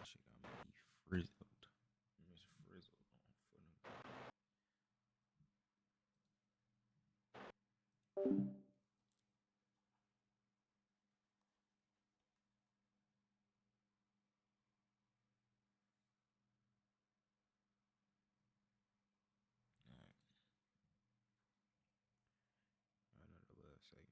That shit got me frizzled. Miss frizzled on for them. Alright, another little segment.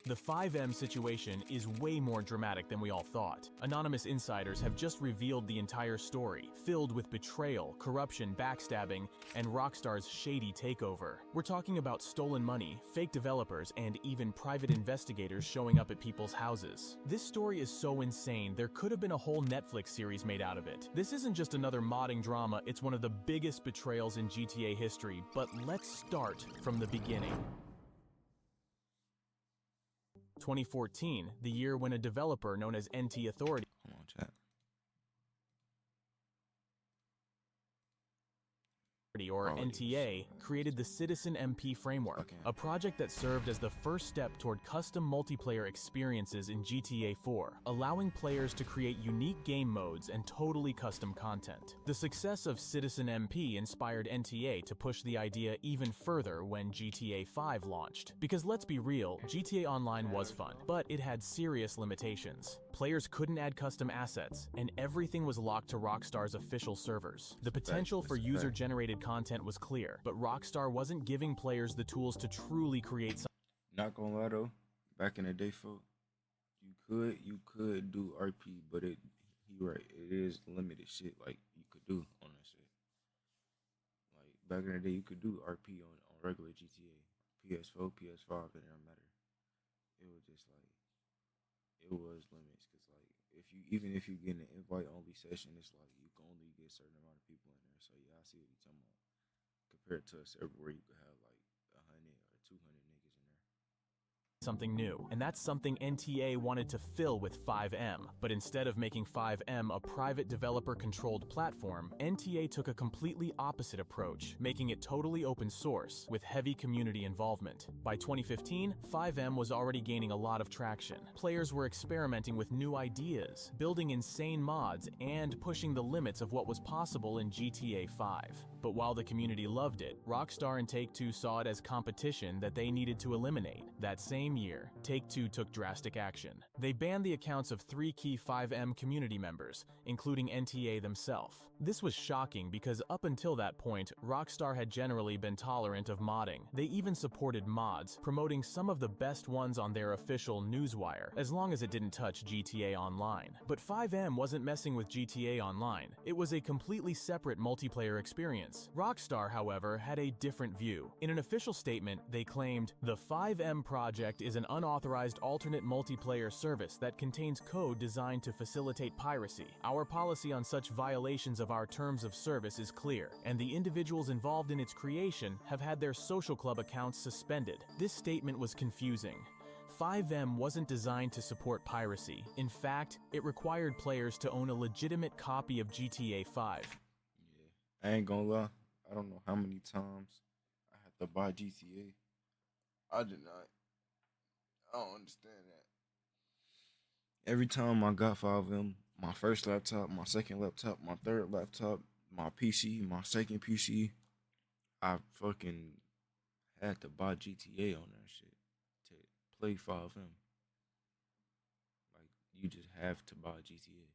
The FiveM situation is way more dramatic than we all thought. Anonymous insiders have just revealed the entire story, filled with betrayal, corruption, backstabbing, and Rockstar's shady takeover. We're talking about stolen money, fake developers, and even private investigators showing up at people's houses. This story is so insane, there could have been a whole Netflix series made out of it. This isn't just another modding drama, it's one of the biggest betrayals in GTA history, but let's start from the beginning. 2014, the year when a developer known as NT Authority Come on, chat. or Oh, NTA created the Citizen MP framework, Okay. a project that served as the first step toward custom multiplayer experiences in GTA 4, allowing players to create unique game modes and totally custom content. The success of Citizen MP inspired NTA to push the idea even further when GTA 5 launched. Because let's be real, GTA Online was fun, but it had serious limitations. Players couldn't add custom assets, and everything was locked to Rockstar's official servers. The potential for user-generated content was clear, but Rockstar wasn't giving players the tools to truly create something. Not gonna lie though, back in the day, folk, you could do RP, but he right, it is limited shit like you could do on that shit. Like back in the day, you could do RP on regular GTA, PS4, PS5, it didn't matter. It was just like it was limits because like even if you get an invite only session, it's like you can only get a certain amount of people in there. So yeah, I see what you're talking about. Compared to a server where you could have like 100 or 200 niggas in there. Something new, and that's something NTA wanted to fill with FiveM. But instead of making FiveM a private developer-controlled platform, NTA took a completely opposite approach, making it totally open source, with heavy community involvement. By 2015, FiveM was already gaining a lot of traction. Players were experimenting with new ideas, building insane mods, and pushing the limits of what was possible in GTA 5. But while the community loved it, Rockstar and Take-Two saw it as competition that they needed to eliminate. That same year, Take-Two took drastic action. They banned the accounts of 3 key FiveM community members, including NTA themselves. This was shocking because up until that point, Rockstar had generally been tolerant of modding. They even supported mods, promoting some of the best ones on their official newswire, as long as it didn't touch GTA Online. But FiveM wasn't messing with GTA Online. It was a completely separate multiplayer experience. Rockstar, however, had a different view. In an official statement, they claimed, "The FiveM project is an unauthorized alternate multiplayer service that contains code designed to facilitate piracy. Our policy on such violations of our terms of service is clear, and the individuals involved in its creation have had their social club accounts suspended." This statement was confusing. FiveM wasn't designed to support piracy. In fact, it required players to own a legitimate copy of GTA 5. Yeah, I ain't gonna lie. I don't know how many times I had to buy GTA. I did not. I don't understand that. Every time I got 5M, my first laptop, my second laptop, my third laptop, my PC, my second PC, I fucking had to buy GTA on that shit to play 5M. Like, you just have to buy GTA.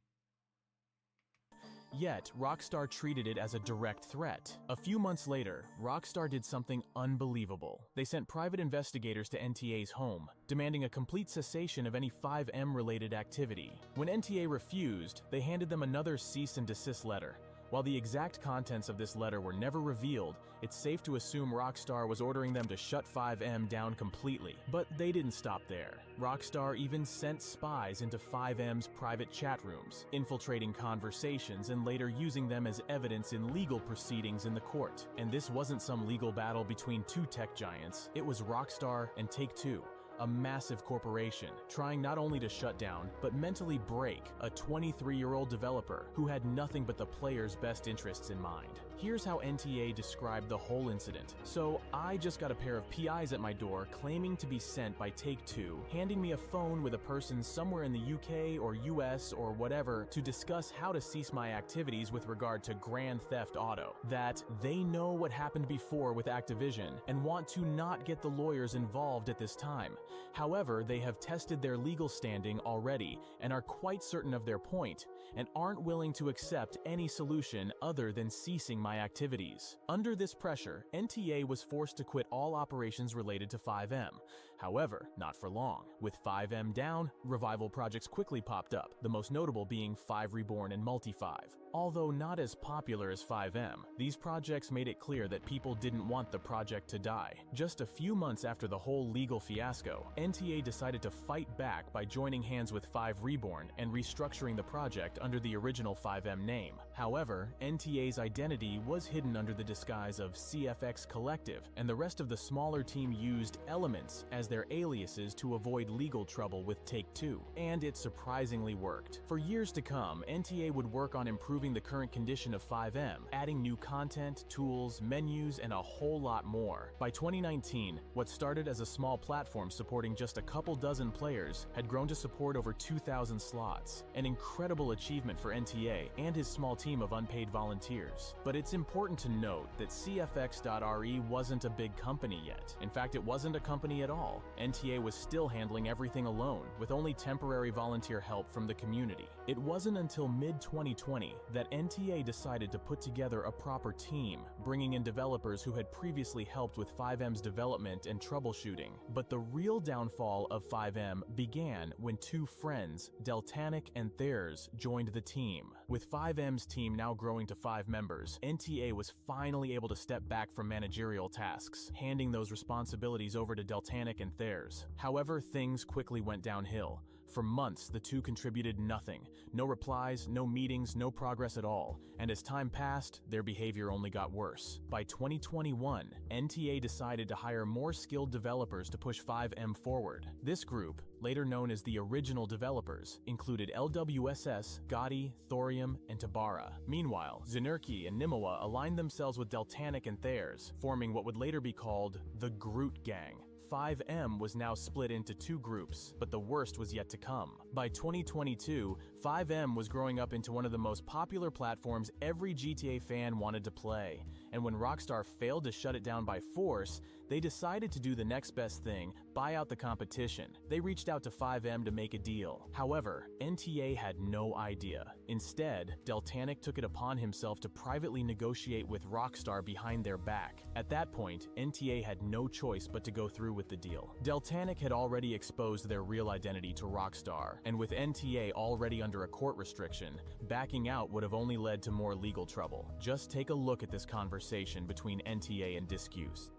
Yet, Rockstar treated it as a direct threat. A few months later, Rockstar did something unbelievable. They sent private investigators to NTA's home, demanding a complete cessation of any FiveM-related activity. When NTA refused, they handed them another cease and desist letter, While the exact contents of this letter were never revealed, it's safe to assume Rockstar was ordering them to shut FiveM down completely. But they didn't stop there. Rockstar even sent spies into FiveM's private chat rooms, infiltrating conversations and later using them as evidence in legal proceedings in the court. And this wasn't some legal battle between two tech giants, it was Rockstar and Take-Two, a massive corporation trying not only to shut down, but mentally break a 23-year-old developer who had nothing but the player's best interests in mind. Here's how NTA described the whole incident. So, I just got a pair of PIs at my door claiming to be sent by Take-Two, handing me a phone with a person somewhere in the UK or US or whatever to discuss how to cease my activities with regard to Grand Theft Auto. That they know what happened before with Activision and want to not get the lawyers involved at this time. However, they have tested their legal standing already and are quite certain of their point, and aren't willing to accept any solution other than ceasing my activities. Under this pressure, NTA was forced to quit all operations related to FiveM. However, not for long. With FiveM down, revival projects quickly popped up, the most notable being Five Reborn and Multi-Five. Although not as popular as FiveM, these projects made it clear that people didn't want the project to die. Just a few months after the whole legal fiasco, NTA decided to fight back by joining hands with Five Reborn and restructuring the project under the original FiveM name. However, NTA's identity was hidden under the disguise of CFX Collective, and the rest of the smaller team used Elements as their aliases to avoid legal trouble with Take-Two. And it surprisingly worked. For years to come, NTA would work on improving the current condition of FiveM, adding new content, tools, menus, and a whole lot more. By 2019, what started as a small platform supporting just a couple dozen players had grown to support over 2,000 slots, an incredible achievement for NTA and his small team of unpaid volunteers. But it's important to note that CFX.RE wasn't a big company yet. In fact, it wasn't a company at all. NTA was still handling everything alone, with only temporary volunteer help from the community. It wasn't until mid-2020 that NTA decided to put together a proper team, bringing in developers who had previously helped with FiveM's development and troubleshooting. But the real downfall of FiveM began when two friends, Deltanic and Thayers, joined the team. With FiveM's team now growing to 5 members, NTA was finally able to step back from managerial tasks, handing those responsibilities over to Deltanic and Thayers. However, things quickly went downhill. For months, the two contributed nothing. No replies, no meetings, no progress at all. And as time passed, their behavior only got worse. By 2021, NTA decided to hire more skilled developers to push FiveM forward. This group, later known as the original developers, included LWSS, Gotti, Thorium, and Tabara. Meanwhile, Zinurki and Nimowa aligned themselves with Deltanic and Thayers, forming what would later be called the Groot Gang. FiveM was now split into 2 groups, but the worst was yet to come. By 2022, FiveM was growing up into one of the most popular platforms every GTA fan wanted to play. And when Rockstar failed to shut it down by force, they decided to do the next best thing, buy out the competition. They reached out to FiveM to make a deal. However, NTA had no idea. Instead, Deltanic took it upon himself to privately negotiate with Rockstar behind their back. At that point, NTA had no choice but to go through with the deal. Deltanic had already exposed their real identity to Rockstar, and with NTA already under a court restriction, backing out would have only led to more legal trouble. Just take a look at this conversation between NTA and Discuse.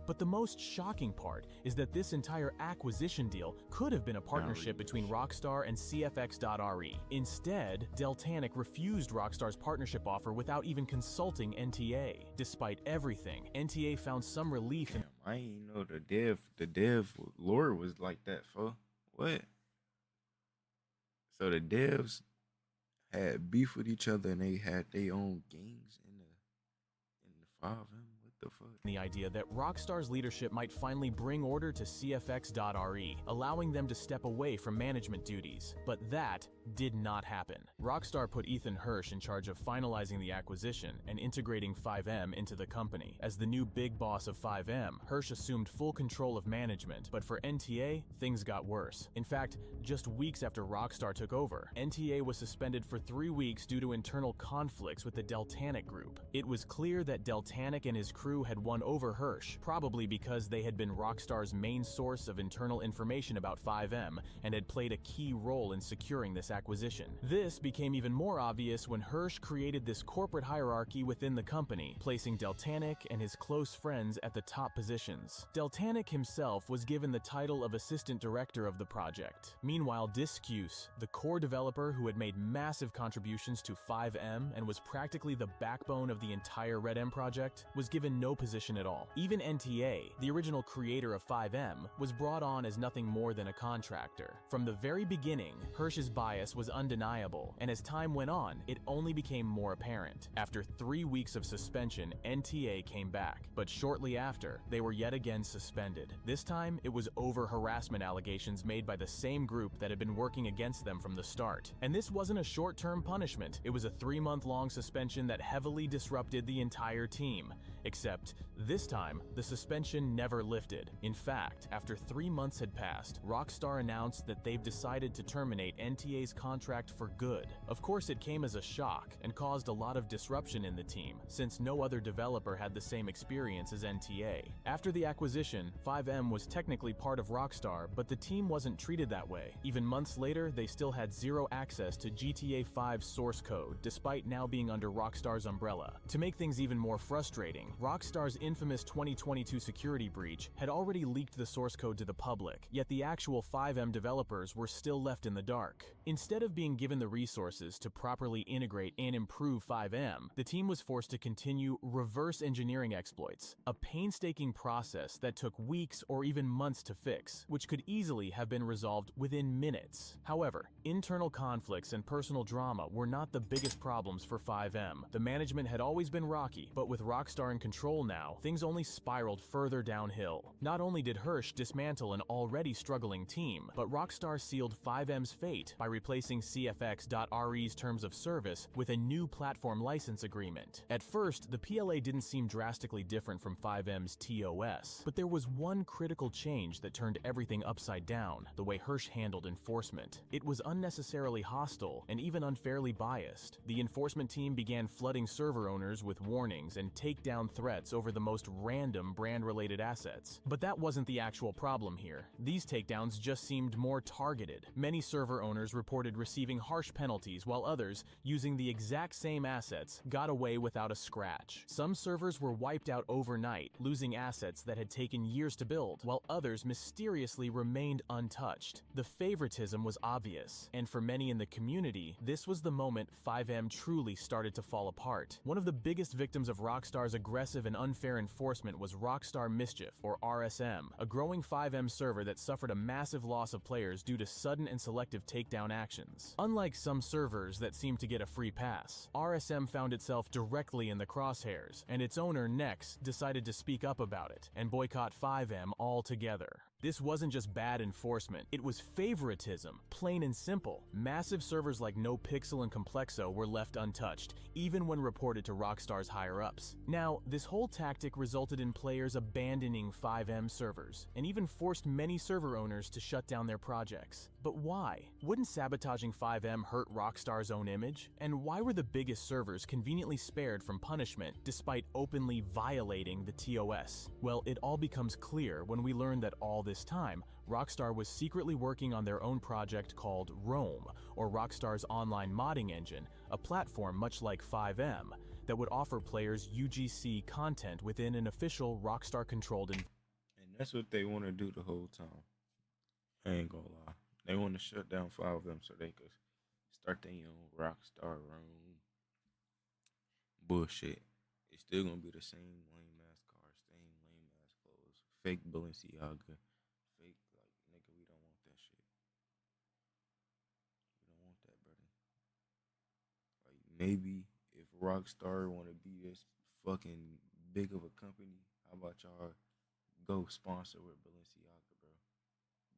But the most shocking part is that this entire acquisition deal could have been a partnership between Rockstar and CFX.RE. Instead, Deltanic refused Rockstar's partnership offer without even consulting NTA. Despite everything, NTA found some relief in— I ain't know the dev lore was like that, for what? So the devs had beef with each other and they had their own gangs in the FiveM. The fuck? The idea that Rockstar's leadership might finally bring order to CFX.RE, allowing them to step away from management duties. But that did not happen. Rockstar put Ethan Hirsch in charge of finalizing the acquisition and integrating FiveM into the company. As the new big boss of FiveM, Hirsch assumed full control of management, but for NTA, things got worse. In fact, just weeks after Rockstar took over, NTA was suspended for 3 weeks due to internal conflicts with the Deltanic group. It was clear that Deltanic and his crew crew had won over Hirsch, probably because they had been Rockstar's main source of internal information about FiveM and had played a key role in securing this acquisition. This became even more obvious when Hirsch created this corporate hierarchy within the company, placing Deltanic and his close friends at the top positions. Deltanic himself was given the title of assistant director of the project. Meanwhile, Discuse, the core developer who had made massive contributions to FiveM and was practically the backbone of the entire Red M project, was given no position at all. Even NTA, the original creator of FiveM, was brought on as nothing more than a contractor. From the very beginning, Hirsch's bias was undeniable, and as time went on, it only became more apparent. After 3 weeks of suspension, NTA came back, but shortly after, they were yet again suspended. This time, it was over harassment allegations made by the same group that had been working against them from the start. And this wasn't a short-term punishment, it was a 3-month-long suspension that heavily disrupted the entire team. Except, this time, the suspension never lifted. In fact, after 3 months had passed, Rockstar announced that they've decided to terminate NTA's contract for good. Of course, it came as a shock and caused a lot of disruption in the team, since no other developer had the same experience as NTA. After the acquisition, FiveM was technically part of Rockstar, but the team wasn't treated that way. Even months later, they still had zero access to GTA 5's source code, despite now being under Rockstar's umbrella. To make things even more frustrating, Rockstar's infamous 2022 security breach had already leaked the source code to the public, yet the actual FiveM developers were still left in the dark. Instead of being given the resources to properly integrate and improve FiveM, the team was forced to continue reverse engineering exploits, a painstaking process that took weeks or even months to fix, which could easily have been resolved within minutes. However, internal conflicts and personal drama were not the biggest problems for FiveM. The management had always been rocky, but with Rockstar in control now, things only spiraled further downhill. Not only did Hirsch dismantle an already struggling team, but Rockstar sealed FiveM's fate by replacing CFX.RE's terms of service with a new platform license agreement. At first, the PLA didn't seem drastically different from FiveM's TOS, but there was one critical change that turned everything upside down: the way Hirsch handled enforcement. It was unnecessarily hostile and even unfairly biased. The enforcement team began flooding server owners with warnings and takedown threats over the most random brand-related assets. But that wasn't the actual problem here. These takedowns just seemed more targeted. Many server owners reported receiving harsh penalties, while others, using the exact same assets, got away without a scratch. Some servers were wiped out overnight, losing assets that had taken years to build, while others mysteriously remained untouched. The favoritism was obvious, and for many in the community, this was the moment FiveM truly started to fall apart. One of the biggest victims of Rockstar's aggressive and unfair enforcement was Rockstar Mischief, or RSM, a growing FiveM server that suffered a massive loss of players due to sudden and selective takedown actions. Unlike some servers that seemed to get a free pass, RSM found itself directly in the crosshairs, and its owner, Nex, decided to speak up about it and boycott FiveM altogether. This wasn't just bad enforcement, it was favoritism, plain and simple. Massive servers like NoPixel and Complexo were left untouched, even when reported to Rockstar's higher-ups. Now, this whole tactic resulted in players abandoning FiveM servers, and even forced many server owners to shut down their projects. But why? Wouldn't sabotaging FiveM hurt Rockstar's own image? And why were the biggest servers conveniently spared from punishment despite openly violating the TOS? Well, it all becomes clear when we learn that all this time, Rockstar was secretly working on their own project called Rome, or Rockstar's online modding engine, a platform much like FiveM, that would offer players UGC content within an official Rockstar-controlled environment. And that's what they want to do the whole time. I ain't gonna lie. They want to shut down 5 of them so they could start their own Rockstar Rome bullshit. It's still gonna be the same lame ass cars, same lame ass clothes, fake Balenciaga, fake like nigga. We don't want that shit. We don't want that, brother. Like maybe if Rockstar want to be this fucking big of a company, how about y'all go sponsor with Balenciaga, bro?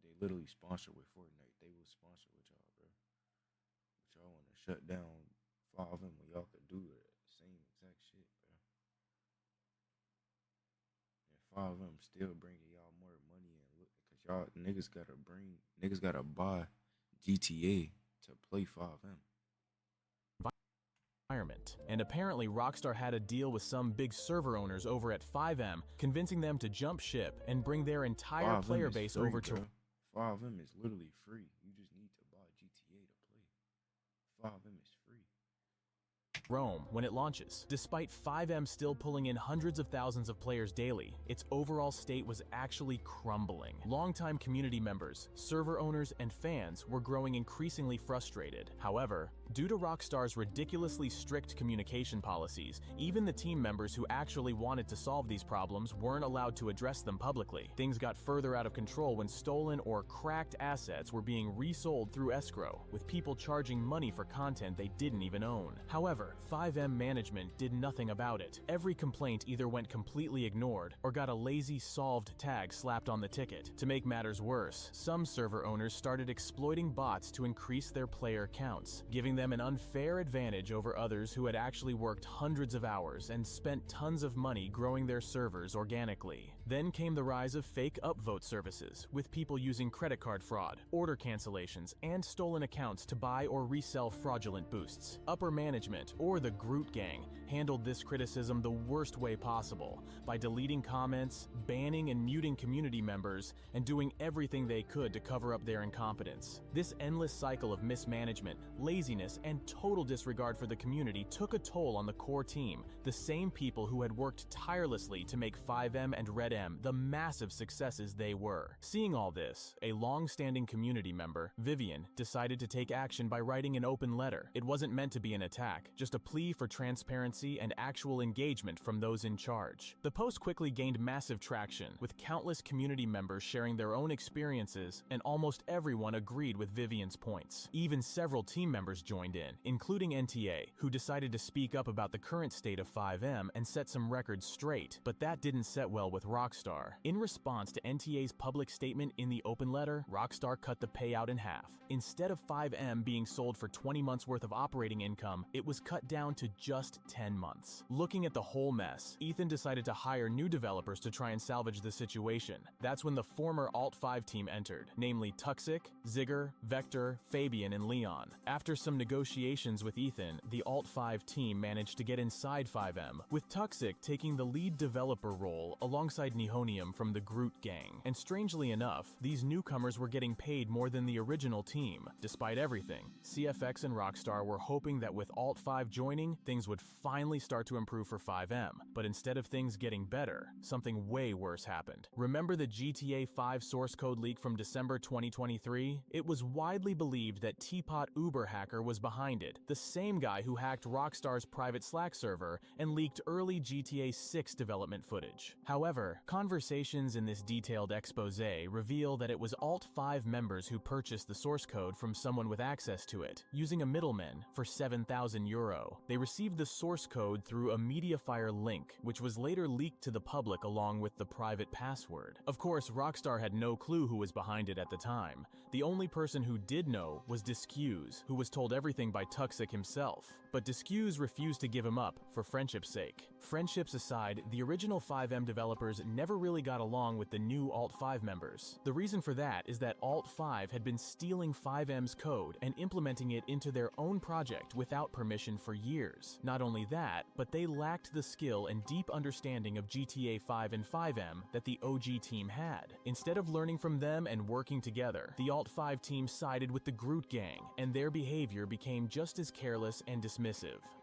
They literally sponsor with Fortnite. They will sponsor with y'all, bro. But y'all want to shut down 5 of them when y'all could do the same exact shit, bro. And 5 of them still bringing y'all more money and look, cause y'all niggas gotta buy GTA to play 5M. environment. And apparently Rockstar had a deal with some big server owners over at FiveM, convincing them to jump ship and bring their entire player base over to... FiveM is literally free. You just need to buy GTA to play. FiveM is free. Rome when it launches. Despite FiveM still pulling in hundreds of thousands of players daily, its overall state was actually crumbling. Longtime community members, server owners, and fans were growing increasingly frustrated. However, due to Rockstar's ridiculously strict communication policies, even the team members who actually wanted to solve these problems weren't allowed to address them publicly. Things got further out of control when stolen or cracked assets were being resold through escrow, with people charging money for content they didn't even own. However, FiveM management did nothing about it. Every complaint either went completely ignored or got a lazy solved tag slapped on the ticket. To make matters worse, some server owners started exploiting bots to increase their player counts, giving them an unfair advantage over others who had actually worked hundreds of hours and spent tons of money growing their servers organically. Then came the rise of fake upvote services, with people using credit card fraud, order cancellations, and stolen accounts to buy or resell fraudulent boosts. Upper management, or the Groot Gang, handled this criticism the worst way possible, by deleting comments, banning and muting community members, and doing everything they could to cover up their incompetence. This endless cycle of mismanagement, laziness, and total disregard for the community took a toll on the core team, the same people who had worked tirelessly to make FiveM and RedM the massive successes they were. Seeing all this, a long-standing community member, Vivian, decided to take action by writing an open letter. It wasn't meant to be an attack, just a plea for transparency and actual engagement from those in charge. The post quickly gained massive traction, with countless community members sharing their own experiences, and almost everyone agreed with Vivian's points. Even several team members joined in, including NTA, who decided to speak up about the current state of FiveM and set some records straight, but that didn't set well with Rockstar. In response to NTA's public statement in the open letter, Rockstar cut the payout in half. Instead of FiveM being sold for 20 months worth of operating income, it was cut down to just 10 months. Looking at the whole mess, Ethan decided to hire new developers to try and salvage the situation. That's when the former Alt-5 team entered, namely Tuxic, Zigger, Vector, Fabian, and Leon. After some negotiations with Ethan, the Alt-5 team managed to get inside FiveM, with Tuxic taking the lead developer role alongside Nihonium from the Groot Gang. And strangely enough, these newcomers were getting paid more than the original team. Despite everything, CFX and Rockstar were hoping that with Alt-5 joining, things would finally start to improve for FiveM. But instead of things getting better, something way worse happened. Remember the GTA 5 source code leak from December 2023? It was widely believed that Teapot Uber hacker was behind it, the same guy who hacked Rockstar's private Slack server and leaked early GTA 6 development footage. However, conversations in this detailed exposé reveal that it was Alt-5 members who purchased the source code from someone with access to it, using a middleman for €7,000. They received the source code through a Mediafire link, which was later leaked to the public along with the private password. Of course, Rockstar had no clue who was behind it at the time. The only person who did know was Discuse, who was told everything by Tuxic himself. But Discuse refused to give him up, for friendship's sake. Friendships aside, the original FiveM developers never really got along with the new Alt-5 members. The reason for that is that Alt-5 had been stealing FiveM's code and implementing it into their own project without permission for years. Not only that, but they lacked the skill and deep understanding of GTA 5 and FiveM that the OG team had. Instead of learning from them and working together, the Alt-5 team sided with the Groot Gang, and their behavior became just as careless and dismissive.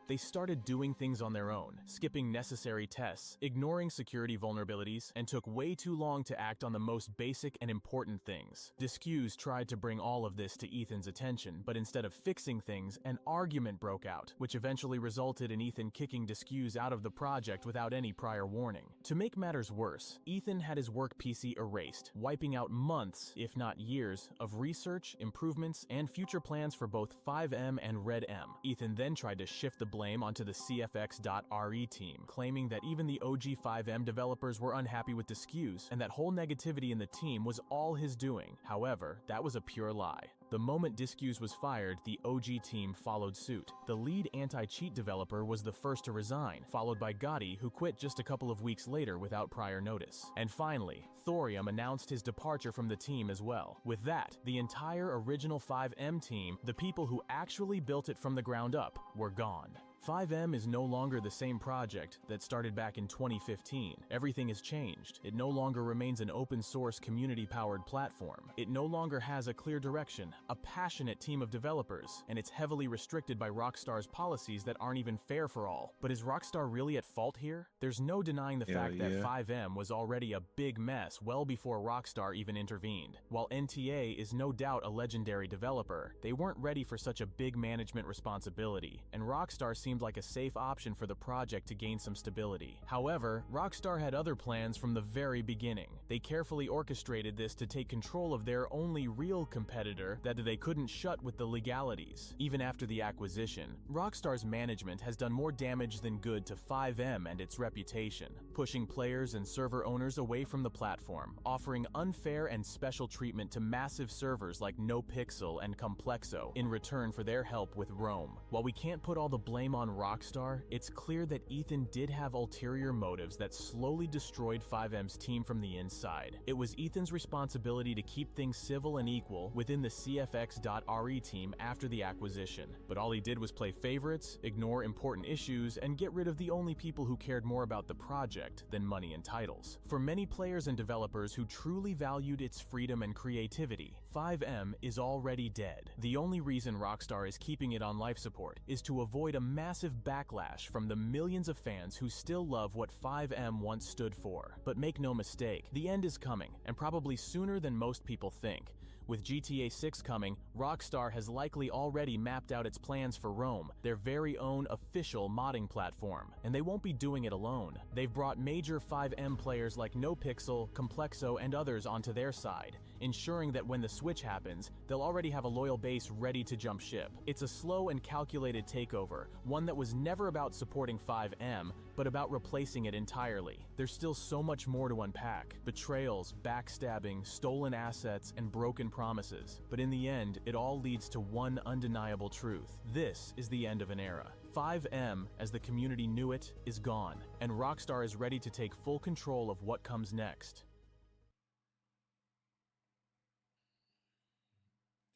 They started doing things on their own, skipping necessary tests, ignoring security vulnerabilities, and took way too long to act on the most basic and important things. Discuse tried to bring all of this to Ethan's attention, but instead of fixing things, an argument broke out, which eventually resulted in Ethan kicking Discuse out of the project without any prior warning. To make matters worse, Ethan had his work PC erased, wiping out months, if not years, of research, improvements, and future plans for both FiveM and RedM. Ethan then tried to shift the blame onto the CFX.RE team, claiming that even the OG FiveM developers were unhappy with Discuse, and that whole negativity in the team was all his doing. However, that was a pure lie. The moment Discuse was fired, the OG team followed suit. The lead anti-cheat developer was the first to resign, followed by Gotti, who quit just a couple of weeks later without prior notice. And finally, Thorium announced his departure from the team as well. With that, the entire original FiveM team, the people who actually built it from the ground up, were gone. FiveM is no longer the same project that started back in 2015. Everything has changed. It no longer remains an open-source, community-powered platform. It no longer has a clear direction, a passionate team of developers, and it's heavily restricted by Rockstar's policies that aren't even fair for all. But is Rockstar really at fault here? There's no denying the fact that FiveM was already a big mess well before Rockstar even intervened. While NTA is no doubt a legendary developer, they weren't ready for such a big management responsibility, and Rockstar seemed like a safe option for the project to gain some stability. However, Rockstar had other plans from the very beginning. They carefully orchestrated this to take control of their only real competitor that they couldn't shut with the legalities. Even after the acquisition, Rockstar's management has done more damage than good to FiveM and its reputation, pushing players and server owners away from the platform, offering unfair and special treatment to massive servers like NoPixel and Complexo in return for their help with Rome. While we can't put all the blame on Rockstar, it's clear that Ethan did have ulterior motives that slowly destroyed FiveM's team from the inside. It was Ethan's responsibility to keep things civil and equal within the CFX.RE team after the acquisition, but all he did was play favorites, ignore important issues, and get rid of the only people who cared more about the project than money and titles. For many players and developers who truly valued its freedom and creativity, FiveM is already dead. The only reason Rockstar is keeping it on life support is to avoid a massive backlash from the millions of fans who still love what FiveM once stood for. But make no mistake, the end is coming, and probably sooner than most people think. With GTA 6 coming, Rockstar has likely already mapped out its plans for Rome, their very own official modding platform. And they won't be doing it alone. They've brought major FiveM players like NoPixel, Complexo, and others onto their side, ensuring that when the switch happens, they'll already have a loyal base ready to jump ship. It's a slow and calculated takeover, one that was never about supporting FiveM, but about replacing it entirely. There's still so much more to unpack. Betrayals, backstabbing, stolen assets, and broken promises. But in the end, it all leads to one undeniable truth. This is the end of an era. FiveM, as the community knew it, is gone, and Rockstar is ready to take full control of what comes next.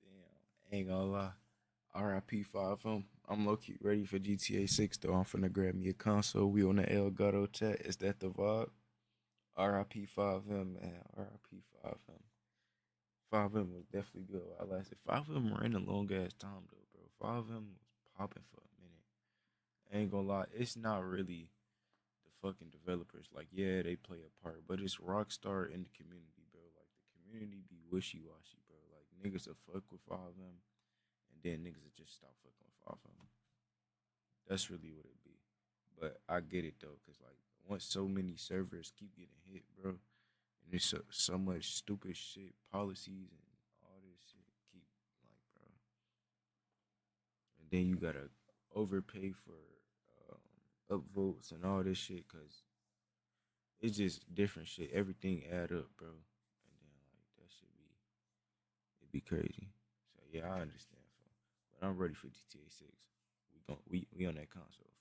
Damn, ain't gonna lie. RIP 5M. I'm low-key ready for GTA 6 though. I'm finna grab me a console. We on the El Gato chat. Is that the vibe? RIP 5M, man. RIP 5M. 5M was definitely good. I lasted. 5M ran a long ass time though, bro. 5M was popping for a minute. I ain't gonna lie, it's not really the fucking developers. Like, yeah, they play a part, but it's Rockstar in the community, bro. Like the community be wishy washy, bro. Like niggas will fuck with 5M, and then niggas will just stop fucking with 5M. That's really what it be. But I get it though, cause like once so many servers keep getting hit, bro, and there's so much stupid shit, policies and all this shit keep like, bro. And then you gotta overpay for upvotes and all this shit, cause it's just different shit. Everything add up, bro. And then like that should be it'd be crazy. So yeah, I understand. But I'm ready for GTA 6. We on that console.